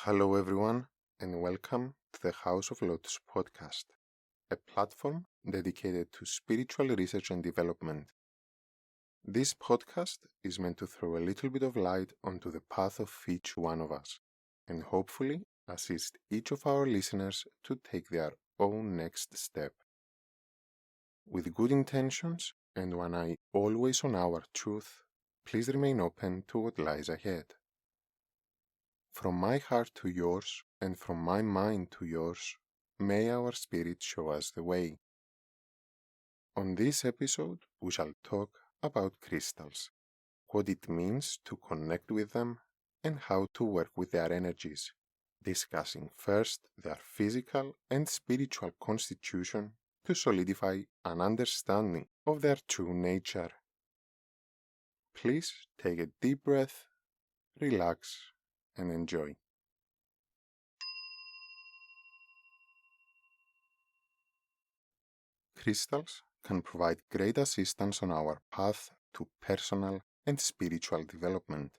Hello, everyone, and welcome to the House of Lotus podcast, a platform dedicated to spiritual research and development. This podcast is meant to throw a little bit of light onto the path of each one of us, and hopefully assist each of our listeners to take their own next step. With good intentions and one eye always on our truth, please remain open to what lies ahead. From my heart to yours, and from my mind to yours, may our spirit show us the way. On this episode, we shall talk about crystals, what it means to connect with them, and how to work with their energies, discussing first their physical and spiritual constitution to solidify an understanding of their true nature. Please take a deep breath, relax, and enjoy. Crystals can provide great assistance on our path to personal and spiritual development.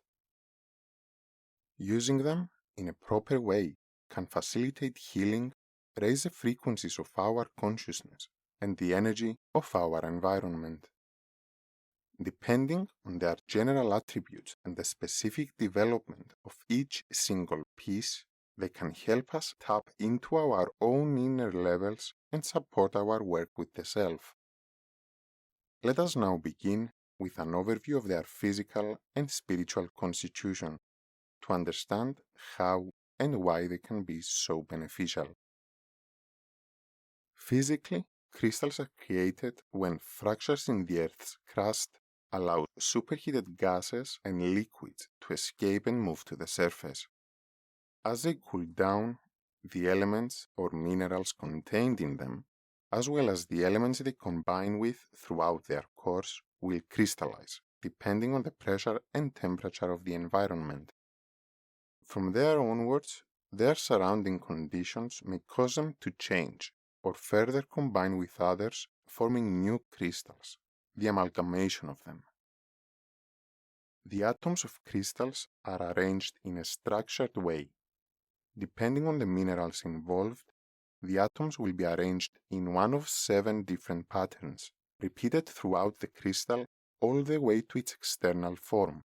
Using them in a proper way can facilitate healing, raise the frequencies of our consciousness and the energy of our environment. Depending on their general attributes and the specific development of each single piece, they can help us tap into our own inner levels and support our work with the self. Let us now begin with an overview of their physical and spiritual constitution to understand how and why they can be so beneficial. Physically, crystals are created when fractures in the Earth's crust allow superheated gases and liquids to escape and move to the surface. As they cool down, the elements or minerals contained in them, as well as the elements they combine with throughout their course, will crystallize, depending on the pressure and temperature of the environment. From there onwards, their surrounding conditions may cause them to change or further combine with others, forming new crystals, the amalgamation of them. The atoms of crystals are arranged in a structured way. Depending on the minerals involved, the atoms will be arranged in one of 7 different patterns, repeated throughout the crystal all the way to its external form.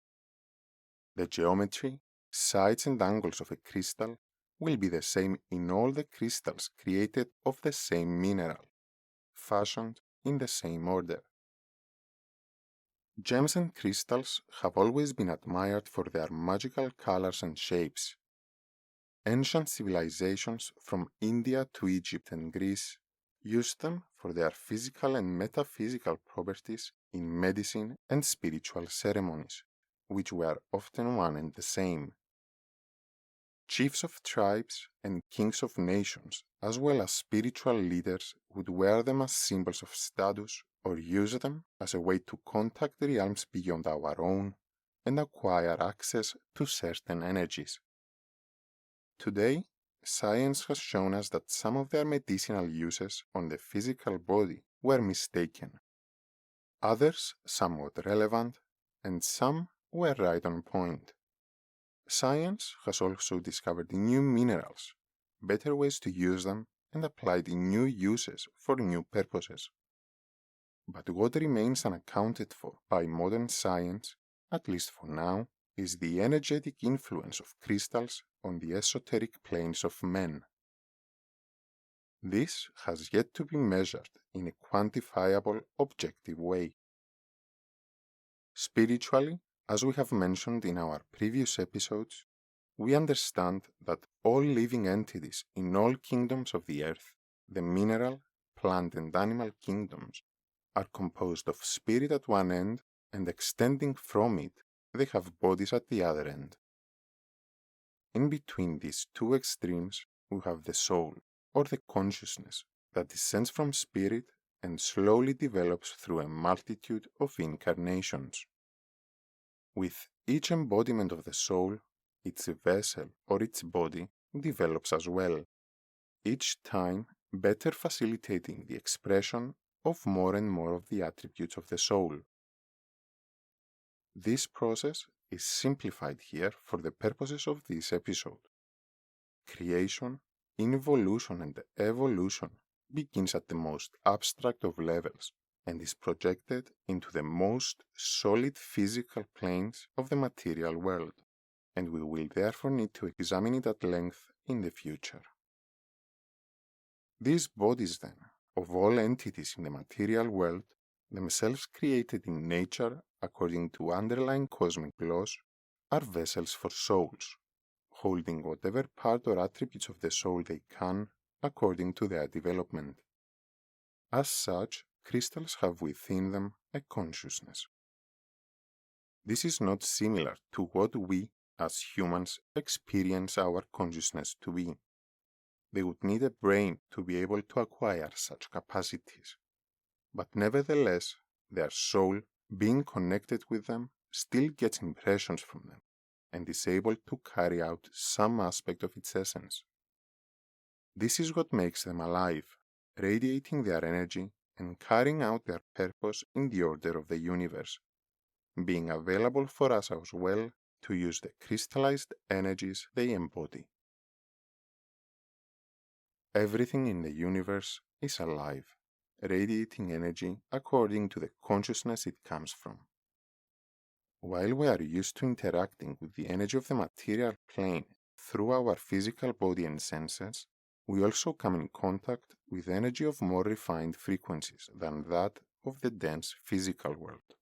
The geometry, sides and angles of a crystal will be the same in all the crystals created of the same mineral, fashioned in the same order. Gems and crystals have always been admired for their magical colors and shapes. Ancient civilizations from India to Egypt and Greece used them for their physical and metaphysical properties in medicine and spiritual ceremonies, which were often one and the same. Chiefs of tribes and kings of nations, as well as spiritual leaders, would wear them as symbols of status or use them as a way to contact realms beyond our own and acquire access to certain energies. Today, science has shown us that some of their medicinal uses on the physical body were mistaken. Others somewhat relevant, and some were right on point. Science has also discovered new minerals, better ways to use them, and applied new uses for new purposes. But what remains unaccounted for by modern science, at least for now, is the energetic influence of crystals on the esoteric planes of men. This has yet to be measured in a quantifiable, objective way. Spiritually, as we have mentioned in our previous episodes, we understand that all living entities in all kingdoms of the earth, the mineral, plant and animal kingdoms, are composed of spirit at one end, and extending from it, they have bodies at the other end. In between these two extremes, we have the soul, or the consciousness, that descends from spirit and slowly develops through a multitude of incarnations. With each embodiment of the soul, its vessel or its body develops as well, each time better facilitating the expression of more and more of the attributes of the soul. This process is simplified here for the purposes of this episode. Creation, involution, and evolution begins at the most abstract of levels and is projected into the most solid physical planes of the material world, and we will therefore need to examine it at length in the future. These bodies, then, of all entities in the material world, themselves created in nature according to underlying cosmic laws, are vessels for souls, holding whatever part or attributes of the soul they can according to their development. As such, crystals have within them a consciousness. This is not similar to what we, as humans, experience our consciousness to be. They would need a brain to be able to acquire such capacities. But nevertheless, their soul, being connected with them, still gets impressions from them and is able to carry out some aspect of its essence. This is what makes them alive, radiating their energy and carrying out their purpose in the order of the universe, being available for us as well to use the crystallized energies they embody. Everything in the universe is alive, radiating energy according to the consciousness it comes from. While we are used to interacting with the energy of the material plane through our physical body and senses, we also come in contact with energy of more refined frequencies than that of the dense physical world.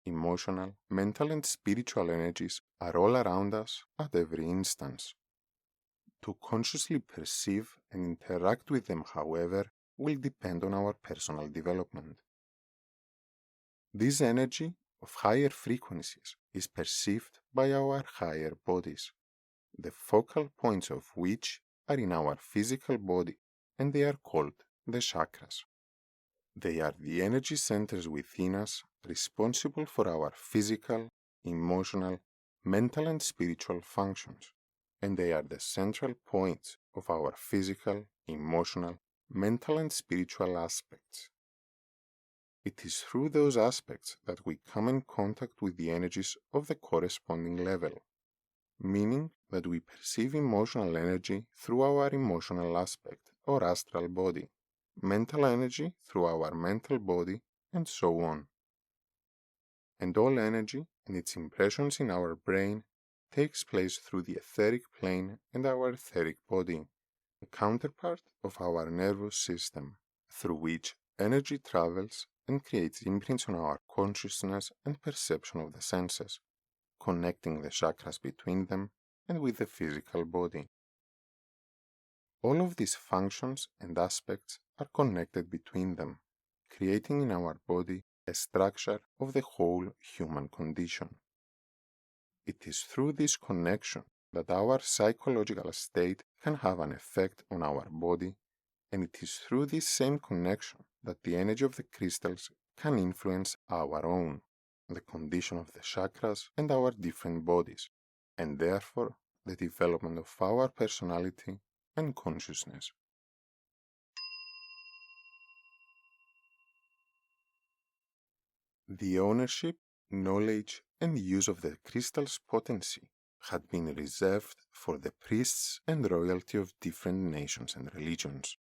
Emotional, mental, and spiritual energies are all around us at every instance. To consciously perceive and interact with them, however, will depend on our personal development. This energy of higher frequencies is perceived by our higher bodies, the focal points of which are in our physical body, and they are called the chakras. They are the energy centers within us responsible for our physical, emotional, mental, and spiritual functions, and they are the central points of our physical, emotional, mental, and spiritual aspects. It is through those aspects that we come in contact with the energies of the corresponding level, meaning that we perceive emotional energy through our emotional aspect or astral body, mental energy through our mental body, and so on. And all energy and its impressions in our brain takes place through the etheric plane and our etheric body, a counterpart of our nervous system, through which energy travels and creates imprints on our consciousness and perception of the senses, connecting the chakras between them and with the physical body. All of these functions and aspects are connected between them, creating in our body a structure of the whole human condition. It is through this connection that our psychological state can have an effect on our body, and it is through this same connection that the energy of the crystals can influence our own, the condition of the chakras and our different bodies, and therefore the development of our personality and consciousness. The ownership, knowledge, and use of the crystal's potency had been reserved for the priests and royalty of different nations and religions.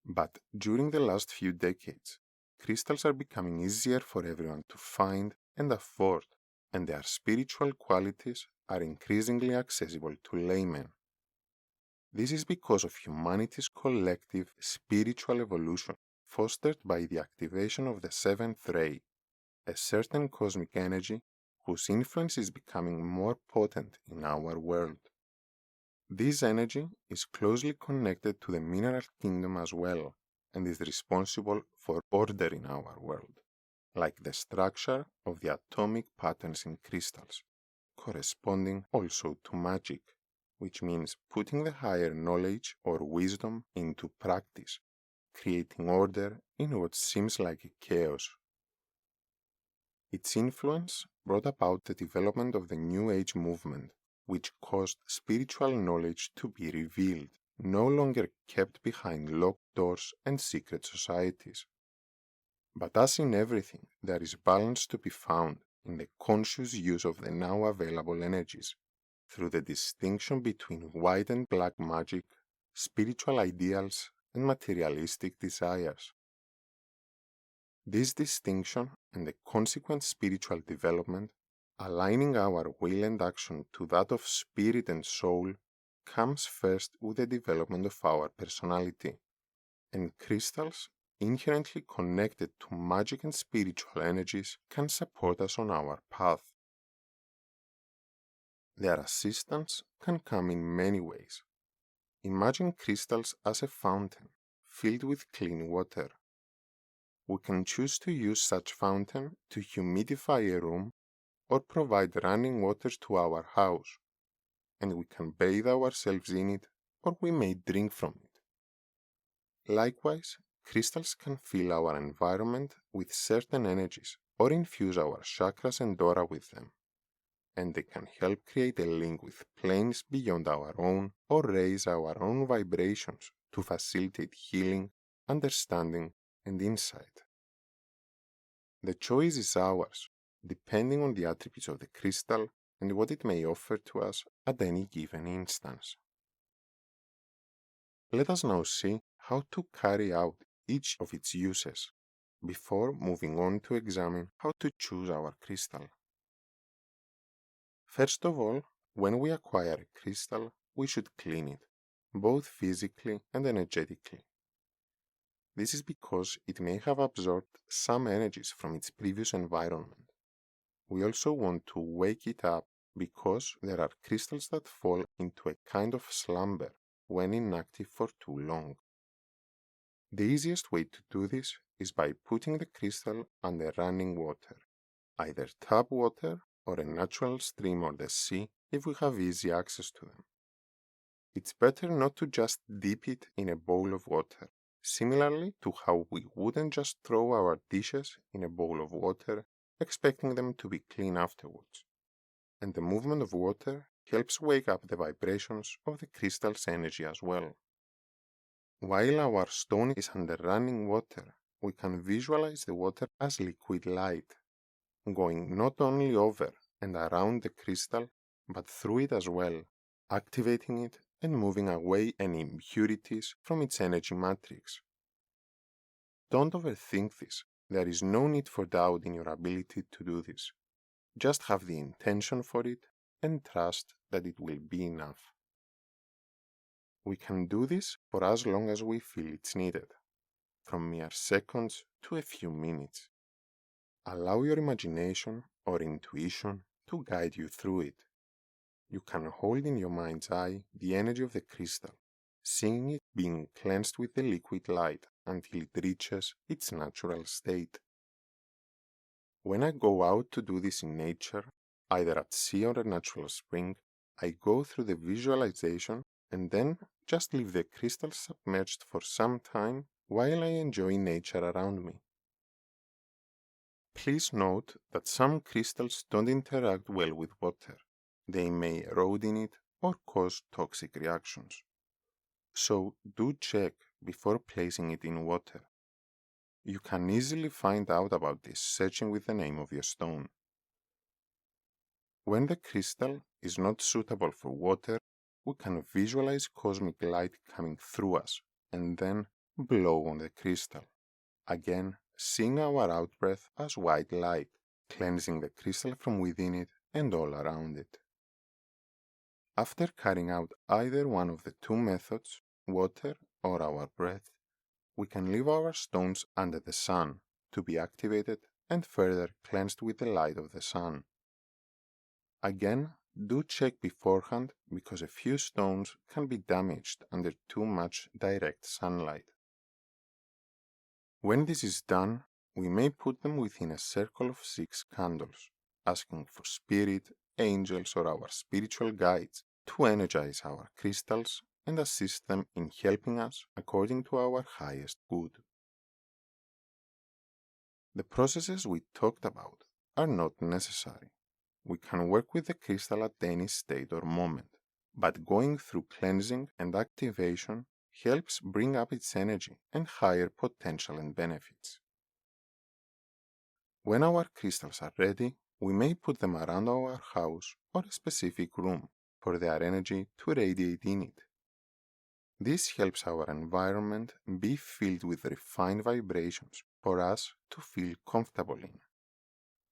But during the last few decades, crystals are becoming easier for everyone to find and afford, and their spiritual qualities are increasingly accessible to laymen. This is because of humanity's collective spiritual evolution, fostered by the activation of the seventh ray, a certain cosmic energy whose influence is becoming more potent in our world. This energy is closely connected to the mineral kingdom as well, and is responsible for order in our world, like the structure of the atomic patterns in crystals, corresponding also to magic, which means putting the higher knowledge or wisdom into practice, creating order in what seems like a chaos. Its influence brought about the development of the New Age movement, which caused spiritual knowledge to be revealed, no longer kept behind locked doors and secret societies. But as in everything, there is balance to be found in the conscious use of the now available energies, through the distinction between white and black magic, spiritual ideals, and materialistic desires. This distinction and the consequent spiritual development, aligning our will and action to that of spirit and soul, comes first with the development of our personality, and crystals, inherently connected to magic and spiritual energies, can support us on our path. Their assistance can come in many ways. Imagine crystals as a fountain filled with clean water. We can choose to use such fountain to humidify a room or provide running water to our house, and we can bathe ourselves in it or we may drink from it. Likewise, crystals can fill our environment with certain energies or infuse our chakras and aura with them, and they can help create a link with planes beyond our own or raise our own vibrations to facilitate healing, understanding, and insight. The choice is ours, depending on the attributes of the crystal and what it may offer to us at any given instance. Let us now see how to carry out each of its uses before moving on to examine how to choose our crystal. First of all, when we acquire a crystal, we should clean it, both physically and energetically. This is because it may have absorbed some energies from its previous environment. We also want to wake it up because there are crystals that fall into a kind of slumber when inactive for too long. The easiest way to do this is by putting the crystal under running water, either tap water or a natural stream or the sea if we have easy access to them. It's better not to just dip it in a bowl of water, similarly to how we wouldn't just throw our dishes in a bowl of water expecting them to be clean afterwards. And the movement of water helps wake up the vibrations of the crystal's energy as well. While our stone is under running water, we can visualize the water as liquid light, going not only over and around the crystal, but through it as well, activating it and moving away any impurities from its energy matrix. Don't overthink this. There is no need for doubt in your ability to do this. Just have the intention for it and trust that it will be enough. We can do this for as long as we feel it's needed, from mere seconds to a few minutes. Allow your imagination or intuition to guide you through it. You can hold in your mind's eye the energy of the crystal, seeing it being cleansed with the liquid light until it reaches its natural state. When I go out to do this in nature, either at sea or a natural spring, I go through the visualization and then just leave the crystal submerged for some time while I enjoy nature around me. Please note that some crystals don't interact well with water. They may erode in it or cause toxic reactions. So do check before placing it in water. You can easily find out about this searching with the name of your stone. When the crystal is not suitable for water, we can visualize cosmic light coming through us and then blow on the crystal, again seeing our outbreath as white light, cleansing the crystal from within it and all around it. After carrying out either one of the two methods, water or our breath, we can leave our stones under the sun to be activated and further cleansed with the light of the sun. Again, do check beforehand because a few stones can be damaged under too much direct sunlight. When this is done, we may put them within a circle of 6 candles, asking for spirit, angels, or our spiritual guides to energize our crystals and assist them in helping us according to our highest good. The processes we talked about are not necessary. We can work with the crystal at any state or moment, but going through cleansing and activation helps bring up its energy and higher potential and benefits. When our crystals are ready, we may put them around our house or a specific room for their energy to radiate in it. This helps our environment be filled with refined vibrations for us to feel comfortable in.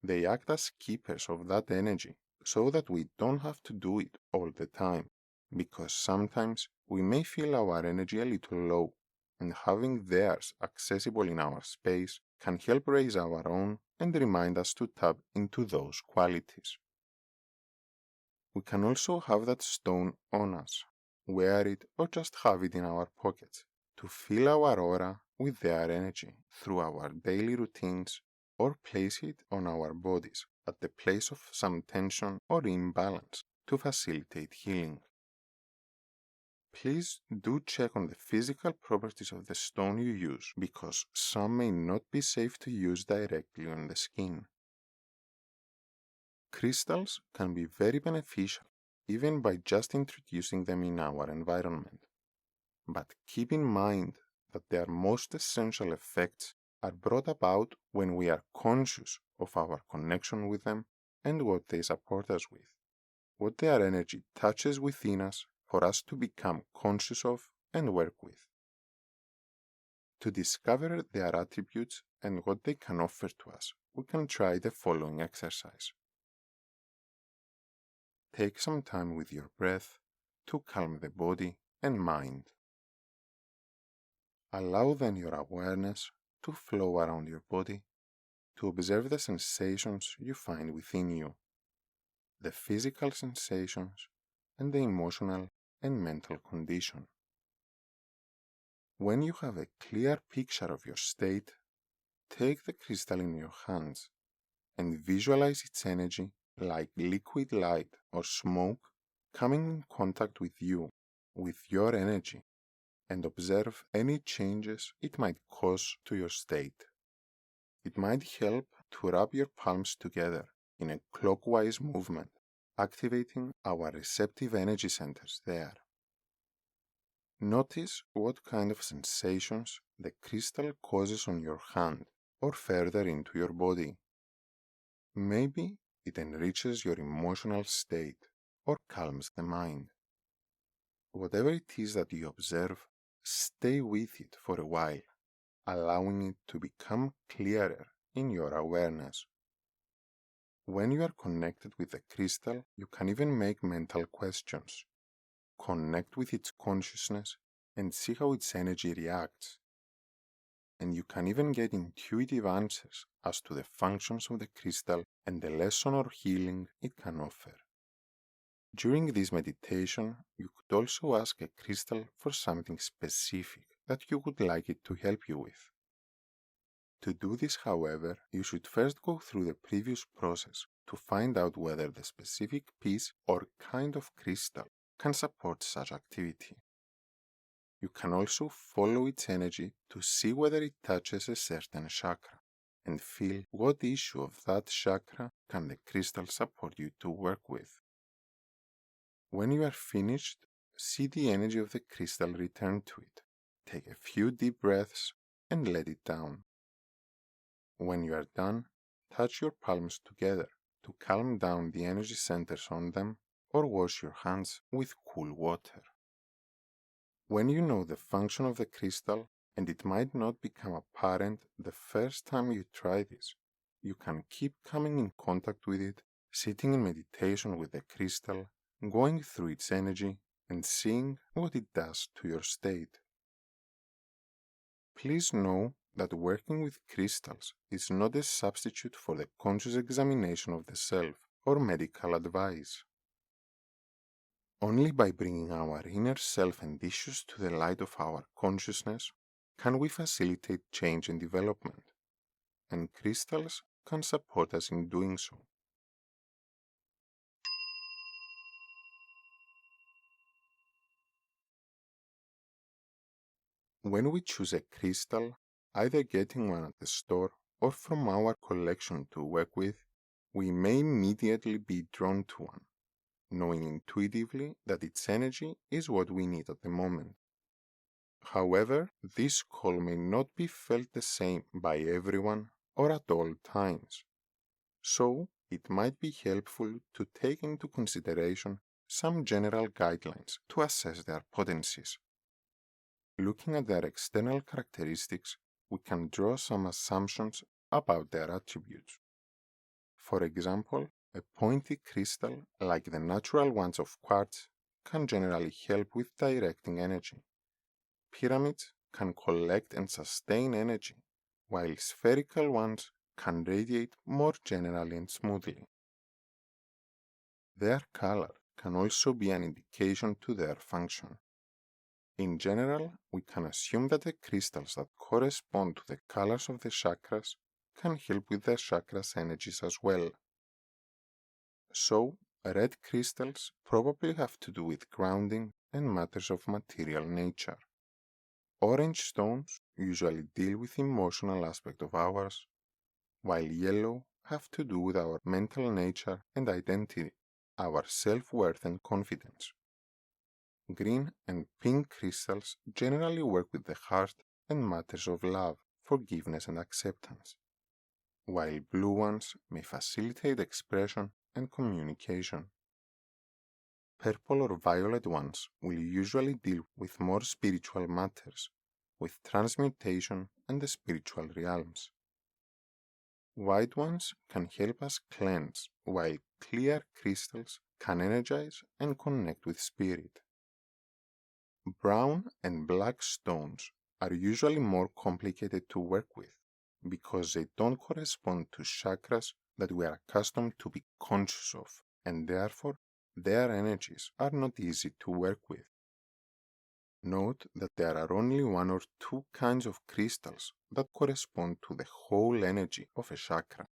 They act as keepers of that energy so that we don't have to do it all the time, because sometimes we may feel our energy a little low, and having theirs accessible in our space can help raise our own and remind us to tap into those qualities. We can also have that stone on us, wear it or just have it in our pockets to fill our aura with their energy through our daily routines, or place it on our bodies at the place of some tension or imbalance to facilitate healing. Please do check on the physical properties of the stone you use, because some may not be safe to use directly on the skin. Crystals can be very beneficial even by just introducing them in our environment, but keep in mind that their most essential effects are brought about when we are conscious of our connection with them and what they support us with, what their energy touches within us for us to become conscious of and work with. To discover their attributes and what they can offer to us, we can try the following exercise. Take some time with your breath to calm the body and mind. Allow then your awareness to flow around your body, to observe the sensations you find within you, the physical sensations and the emotional and mental condition. When you have a clear picture of your state, take the crystal in your hands and visualize its energy like liquid light or smoke coming in contact with you, with your energy, and observe any changes it might cause to your state. It might help to rub your palms together in a clockwise movement, activating our receptive energy centers there. Notice what kind of sensations the crystal causes on your hand or further into your body. Maybe it enriches your emotional state or calms the mind. Whatever it is that you observe, stay with it for a while, allowing it to become clearer in your awareness. When you are connected with the crystal, you can even make mental questions. Connect with its consciousness and see how its energy reacts. And you can even get intuitive answers as to the functions of the crystal and the lesson or healing it can offer. During this meditation, you could also ask a crystal for something specific that you would like it to help you with. To do this, however, you should first go through the previous process to find out whether the specific piece or kind of crystal can support such activity. You can also follow its energy to see whether it touches a certain chakra and feel what issue of that chakra can the crystal support you to work with. When you are finished, see the energy of the crystal return to it. Take a few deep breaths and let it down. When you are done, touch your palms together to calm down the energy centers on them, or wash your hands with cool water. When you know the function of the crystal, and it might not become apparent the first time you try this, you can keep coming in contact with it, sitting in meditation with the crystal, going through its energy, and seeing what it does to your state. Please know that working with crystals is not a substitute for the conscious examination of the self or medical advice. Only by bringing our inner self and issues to the light of our consciousness can we facilitate change and development, and crystals can support us in doing so. When we choose a crystal, either getting one at the store or from our collection to work with, we may immediately be drawn to one, knowing intuitively that its energy is what we need at the moment. However, this call may not be felt the same by everyone or at all times. So, it might be helpful to take into consideration some general guidelines to assess their potencies. Looking at their external characteristics, we can draw some assumptions about their attributes. For example, a pointy crystal, like the natural ones of quartz, can generally help with directing energy. Pyramids can collect and sustain energy, while spherical ones can radiate more generally and smoothly. Their color can also be an indication to their function. In general, we can assume that the crystals that correspond to the colors of the chakras can help with the chakras' energies as well. So, red crystals probably have to do with grounding and matters of material nature. Orange stones usually deal with emotional aspect of ours, while yellow have to do with our mental nature and identity, our self-worth and confidence. Green and pink crystals generally work with the heart and matters of love, forgiveness and acceptance, while blue ones may facilitate expression and communication. Purple or violet ones will usually deal with more spiritual matters, with transmutation and the spiritual realms. White ones can help us cleanse, while clear crystals can energize and connect with spirit. Brown and black stones are usually more complicated to work with because they don't correspond to chakras that we are accustomed to be conscious of, and therefore their energies are not easy to work with. Note that there are only one or two kinds of crystals that correspond to the whole energy of a chakra.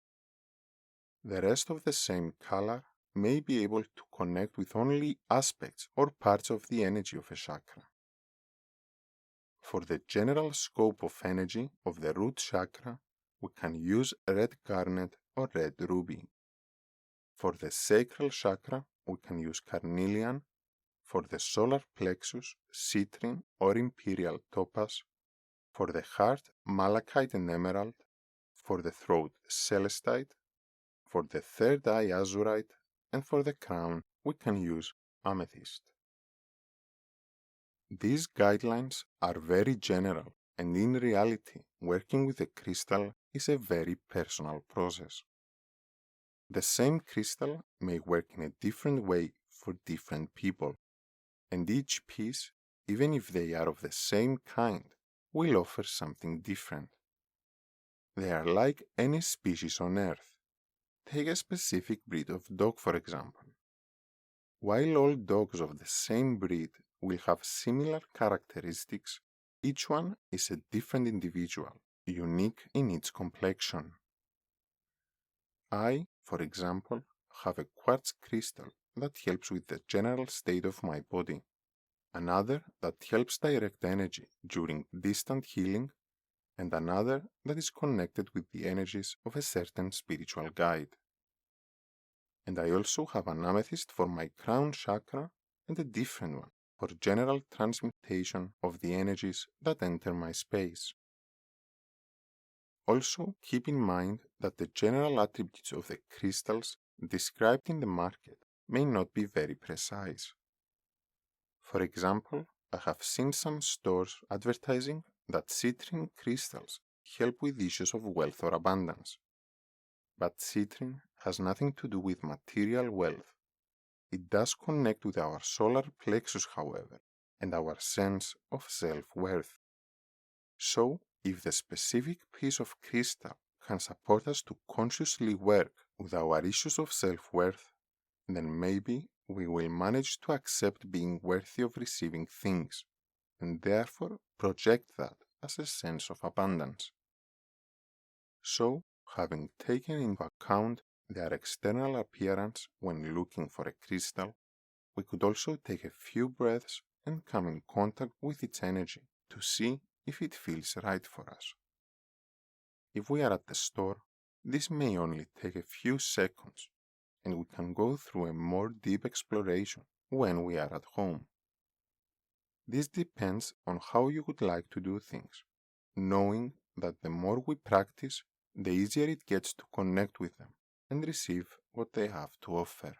The rest of the same color may be able to connect with only aspects or parts of the energy of a chakra. For the general scope of energy of the root chakra, we can use red garnet or red ruby. For the sacral chakra, we can use carnelian. For the solar plexus, citrine or imperial topaz. For the heart, malachite and emerald. For the throat, celestite. For the third eye, azurite. And for the crown, we can use amethyst. These guidelines are very general, and in reality, working with a crystal is a very personal process. The same crystal may work in a different way for different people, and each piece, even if they are of the same kind, will offer something different. They are like any species on Earth. Take a specific breed of dog, for example. While all dogs of the same breed will have similar characteristics, each one is a different individual, unique in its complexion. I, for example, have a quartz crystal that helps with the general state of my body, another that helps direct energy during distant healing, and another that is connected with the energies of a certain spiritual guide. And I also have an amethyst for my crown chakra and a different one for general transmutation of the energies that enter my space. Also, keep in mind that the general attributes of the crystals described in the market may not be very precise. For example, I have seen some stores advertising that citrine crystals help with issues of wealth or abundance. But citrine has nothing to do with material wealth. It does connect with our solar plexus, however, and our sense of self-worth. So, if the specific piece of crystal can support us to consciously work with our issues of self-worth, then maybe we will manage to accept being worthy of receiving things, and therefore project that as a sense of abundance. So, having taken into account their external appearance when looking for a crystal, we could also take a few breaths and come in contact with its energy to see if it feels right for us. If we are at the store, this may only take a few seconds, and we can go through a more deep exploration when we are at home. This depends on how you would like to do things, knowing that the more we practice, the easier it gets to connect with them and receive what they have to offer.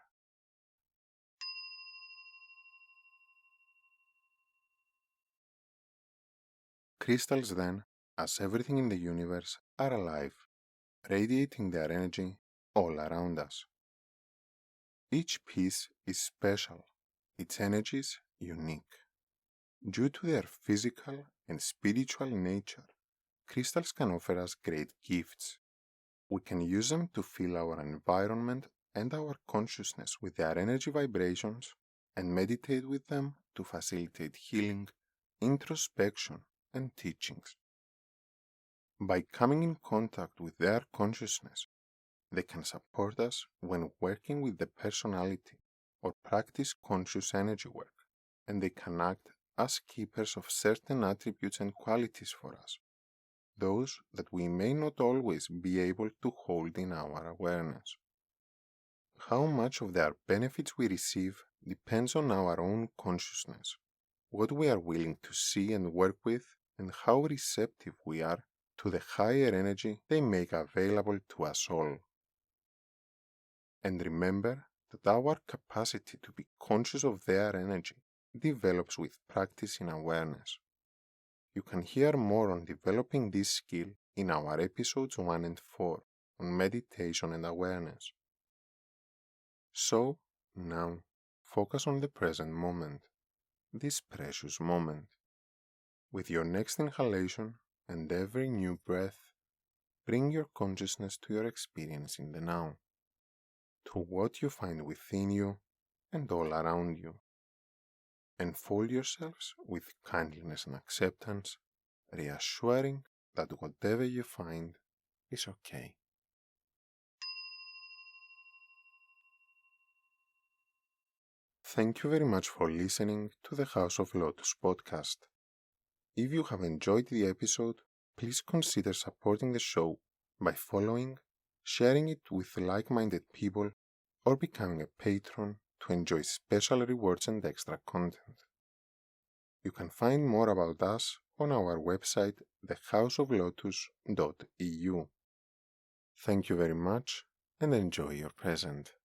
Crystals then, as everything in the universe, are alive, radiating their energy all around us. Each piece is special, its energies unique. Due to their physical and spiritual nature, crystals can offer us great gifts. We can use them to fill our environment and our consciousness with their energy vibrations and meditate with them to facilitate healing, introspection, and teachings. By coming in contact with their consciousness, they can support us when working with the personality or practice conscious energy work, and they can act as keepers of certain attributes and qualities for us, those that we may not always be able to hold in our awareness. How much of their benefits we receive depends on our own consciousness, what we are willing to see and work with, and how receptive we are to the higher energy they make available to us all. And remember that our capacity to be conscious of their energy develops with practice in awareness. You can hear more on developing this skill in our episodes 1 and 4 on meditation and awareness. So, now, focus on the present moment, this precious moment. With your next inhalation and every new breath, bring your consciousness to your experience in the now, to what you find within you and all around you. Enfold yourselves with kindness and acceptance, reassuring that whatever you find is okay. Thank you very much for listening to the House of Lotus podcast. If you have enjoyed the episode, please consider supporting the show by following, sharing it with like-minded people, or becoming a patron to enjoy special rewards and extra content. You can find more about us on our website, thehouseoflotus.eu. Thank you very much and enjoy your present.